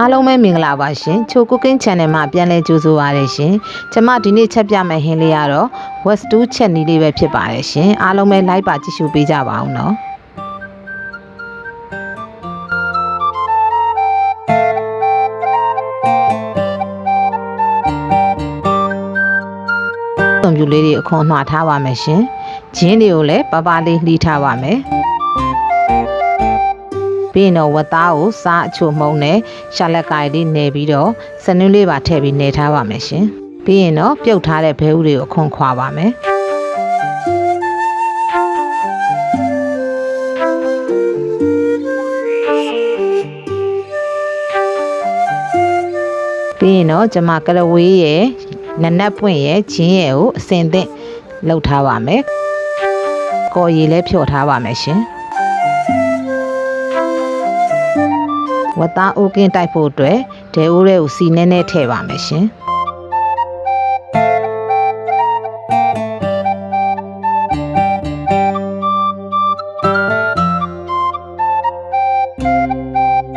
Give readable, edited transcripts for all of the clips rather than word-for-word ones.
အားလုံးပဲမင်္ဂလာပါရှင်ချိုကုကင်း channel မှာပြန်လည်ကြိုဆိုပါရရှင်ကျွန်မဒီနေ့ချက်ပြမယ့်ဟင်းလေးကတော့ West 2 ချက်နီးလေးပဲဖြစ်ပါတယ်ရှင်အားလုံးပဲ like ပါကြည့်ရှုပေးကြပါအောင်နော်ကွန်ပျူတာလေးတွေအခွန်နှွာထားပါမယ်ရှင်ဂျင်းတွေကိုလည်းပပလေးလှီးထားပါမယ်ပြီးတော့ဝတ်သားကိုစားအချို့မှုံနဲ့ရှာလက်ကိုင်လေးနယ်ပြီးတော့စနွှလေးပါထည့်ပြီးနယ်ထားပါမယ်ရှင်ပြီးရင်တော့ပြုတ်ထားတဲ့ဘဲဥတွေကိုအခွန်ခွာပါမယ်ပြီးရင်တော့ကျွန်မကရဝေးရဲ့နနက်ပွင့်ရဲ့ချင်းရဲ့ကိုအစင်သင့်လှုပ်ထားပါမယ်ကော်ရည်လည်းဖြော်ထားပါမယ်ရှင်ဝတ်သားအိုးကင်းတိုက်ဖို့အတွက်ဒဲအိုးတွေကိုစီနဲနဲထည့်ပါမယ်ရှင်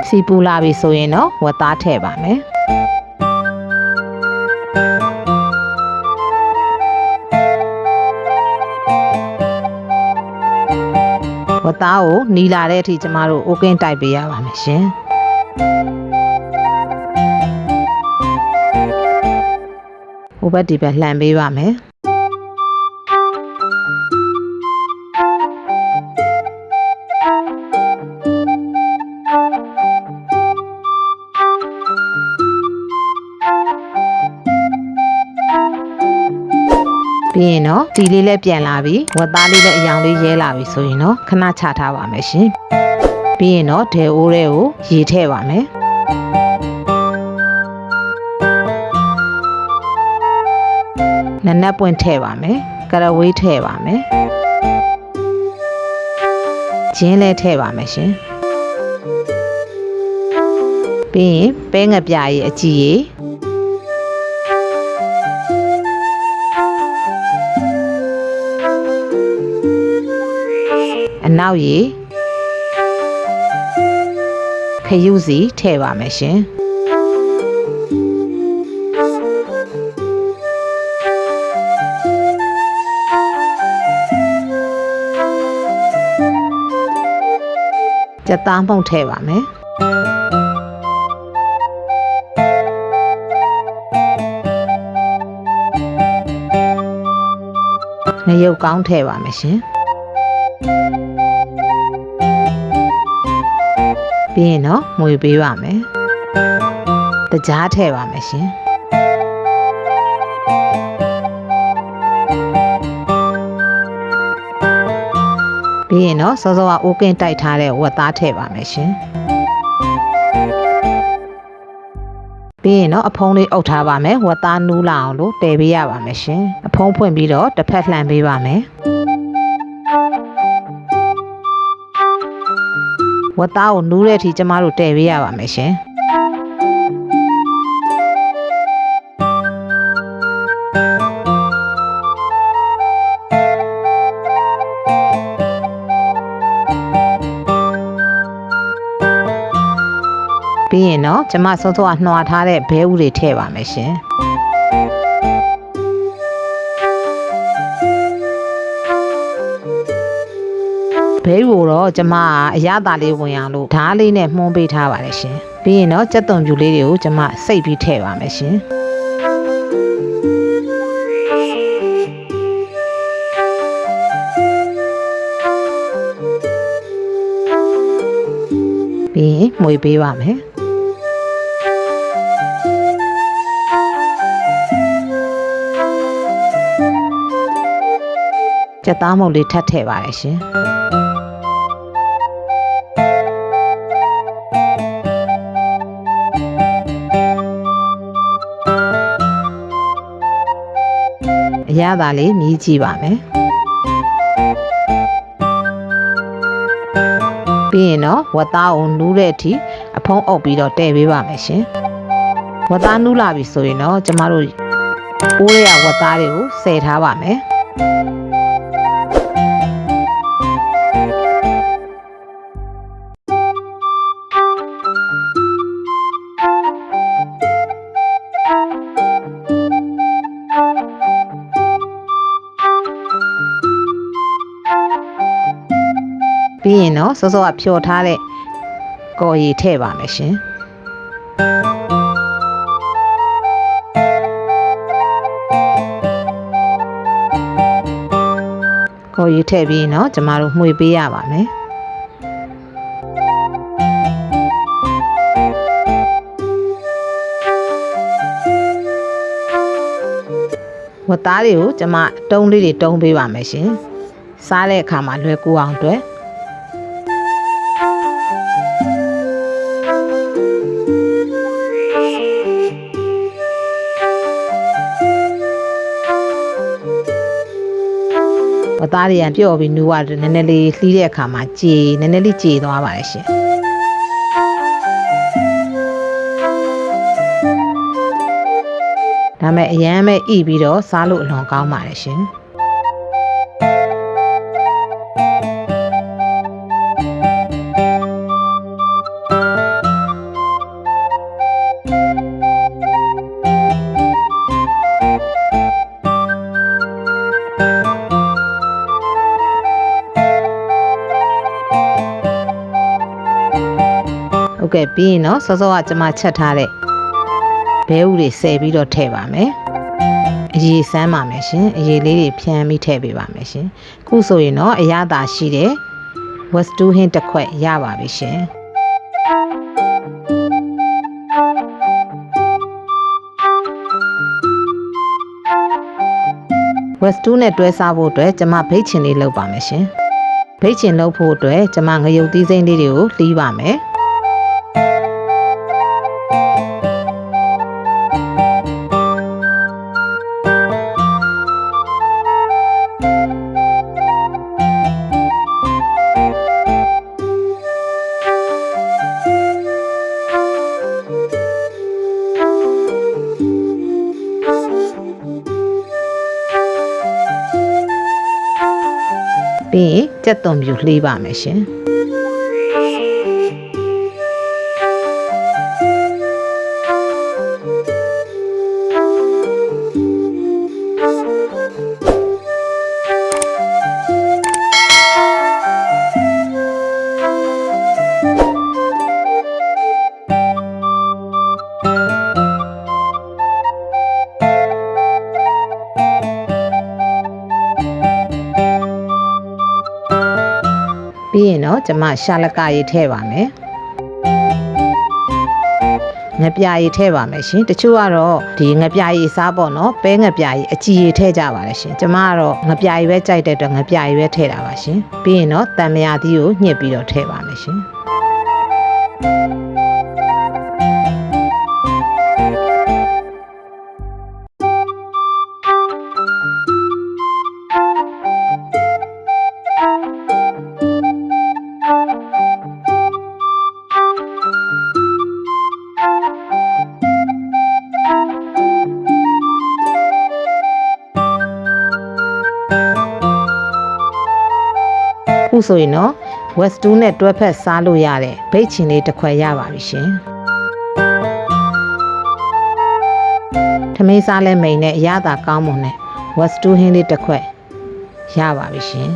စီပူလာပြီဆိုရင်တော့ဝတ်သားထည့်ပါမယ်ဝတ်သားကိုနီလာတဲ့အထိကျမတို့အိုးကင်းတိုက်ပေးရပါမယ်ရှင်ဟိုဘက်ဒီဘက်လှန်ပေးပါမယ်ပြီးရင်တော့ဒီလေးလည်းပြန်လာပြီဝတ်သားလေးလည်းအယောင်လေးရဲလာပြီဆိုရင်တော့ခဏချထားပါမယ်ရှင်ပြီးရင်တော့ဒဲအိုးတွေကိုရေထည့်ပါမယ်နနက်ပွင့်ထည့်ပါမယ်ကရဝေးထည့်ပါမယ်ဂျင်းလည်းထည့်ပါမယ်ရှင်ပြီးရင်ပဲငပြရဲ့အကြည့်ရေအနောက်ရေခရုစီထည့်ပါမယ်ရှင်ကြက်သားမှုန့်ထည့်ပါမယ်ငရုတ်ကောင်းထည့်ပါမယ်ရှင်ပြီးရင်တော့မွေပေးပါမယ်တကြားထည့်ပါမယ်ရှင်ပြီးရင်တော့စောစောကအိုးကင်းတိုက်ထားတဲ့ဝတ်သားထည့်ပါမယ်ရှင်ပြီးရင်တော့အဖုံးလေးအုပ်ထားပါမယ်ဝတ်သားနူးလာအောင်လို့တည်ပေးရပါမယ်ရှင်အဖုံးဖွင့်ပြီးတော့တစ်ဖက်လှန်ပေးပါမယ်ဝတ်သားကိုနူးတဲ့အထိကျမတို့တည်ပေးရပါမယ်ရှင်ပြီးရင်တော့ကျမစောစောကနှွာထားတဲ့ဘဲဥတွေထည့်ပါမယ်ရှင်ဘဲဥကိုတော့ကျမကအရသာလေးဝင်အောင်လို့ဓားလေးနဲ့မှုန်းပေးထားပါတယ်ရှင်ပြီးရင်တော့ကြက်သွန်ပြူလေးတွေကိုကျမစိတ်ပြီးထည့်ပါမယ်ရှင်ပြီးရင်မွေပေးပါမယ်ကြက်သားမုတ်လေးထပ်ထည့်ပါတယ်ရှင်အရသာလေးမြည်ကြည့်ပါမယ်ပြီးရင်တော့ဝတ်သားကိုနူးတဲ့အထိအဖုံးအုပ်ပြီးတော့တည့်ပေးပါမယ်ရှင်ဝတ်သားနူးလာပြီဆိုရင်တော့ကျမတို့အိုးရဝတ်သားတွေကိုဆယ်ထားပါမယ် ပြီးရင်တော့စောစောကဖြော်ထားတဲ့ကော်ရည်ထည့်ပါမယ်ရှင်ကော်ရည်ထည့်ပြီးတော့ကျမတို့မှွေပေးရပါမယ်ဝတ်သားတွေကိုကျမတုံးလေးတွေတုံးပေးပါမယ်ရှင်စားတဲ့အခါမှာလွယ်ကူအောင်အတွက်ဝတ်သားတွေကပြော့ပြီးနူရတယ်နည်းနည်းလေးလှီးတဲ့အခါမှာကြေနည်းနည်းလေးကြေသွားပါတယ်ရှင်ဒါမဲ့အရန်ပဲဣပြီးတော့စားလို့အလွန်ကောင်းပါတယ်ရှင်ဟုတ်ကဲ့ပြီးရင်တော့စောစောကကျမချက်ထားတဲ့ဘဲဥတွေဆယ်ပြီးတော့ထည့်ပါမယ်အရေးစမ်းပါမယ်ရှင်အရေးလေးတွေဖြန်းပြီးထည့်ပေးပါမယ်ရှင်ခုဆိုရင်တော့အရသာရှိတဲ့ဝက်စတူးဟင်းတစ်ခွက်ရပါပြီရှင်ဝက်စတူးနဲ့တွဲစားဖို့အတွက်ကျမဘိတ်ချင်လေးလုပ်ပါမယ်ရှင်ဘိတ်ချင်လုပ်ဖို့အတွက်ကျမငရုတ်သီးစိမ်းလေးတွေကိုလှီးပါမယ်ပြီးရင်ကြက်သွန်ပြူလှေးပါမယ်ရှင်ပြီးရင်တော့ကျမရှာလကရေးထည့်ပါမယ်ငပြာရေးထည့်ပါမယ်ရှင်တချို့ကတော့ဒီငပြာရေးစားပေါ့နော်ပဲငပြာရေးအကြည်ရေးထည့်ကြပါတယ်ရှင်ကျမကတော့ငပြာရေးပဲကြိုက်တဲ့အတွက်ငပြာရေးပဲထည့်တာပါရှင်ပြီးရင်တော့တန်မြာသီးကိုညှစ်ပြီးတော့ထည့်ပါမယ်ရှင်ခုဆိုရင်တော့ဝက်စတူးနဲ့တွဲဖက်စားလို့ရတဲ့ဘိတ်ချင်လေးတစ်ခွက်ရပါပြီရှင်ထမင်းစားလဲမိန်နဲ့အရသာကောင်းမွန်နဲ့ဝက်စတူးဟင်းလေးတစ်ခွက်ရပါပြီရှင်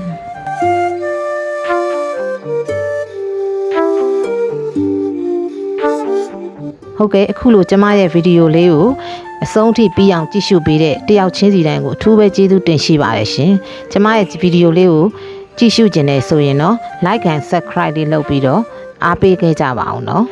ဟုတ်ကဲ့အခုလိုကျမရဲ့ဗီဒီယိုလေးကိုအဆုံးထိပြီးအောင်ကြည့်ရှုပေးတဲ့တယောက်ချင်းစီတိုင်းကိုအထူးပဲကျေးဇူးတင်ရှိပါတယ်ရှင်ကျမရဲ့ဗီဒီယိုလေးကိုကြည့်ရှုခြင်းနဲ့ဆိုရင်တော့ like and subscribe လေးလုပ်ပြီးတော့အားပေးခဲ့ကြပါအောင်နော်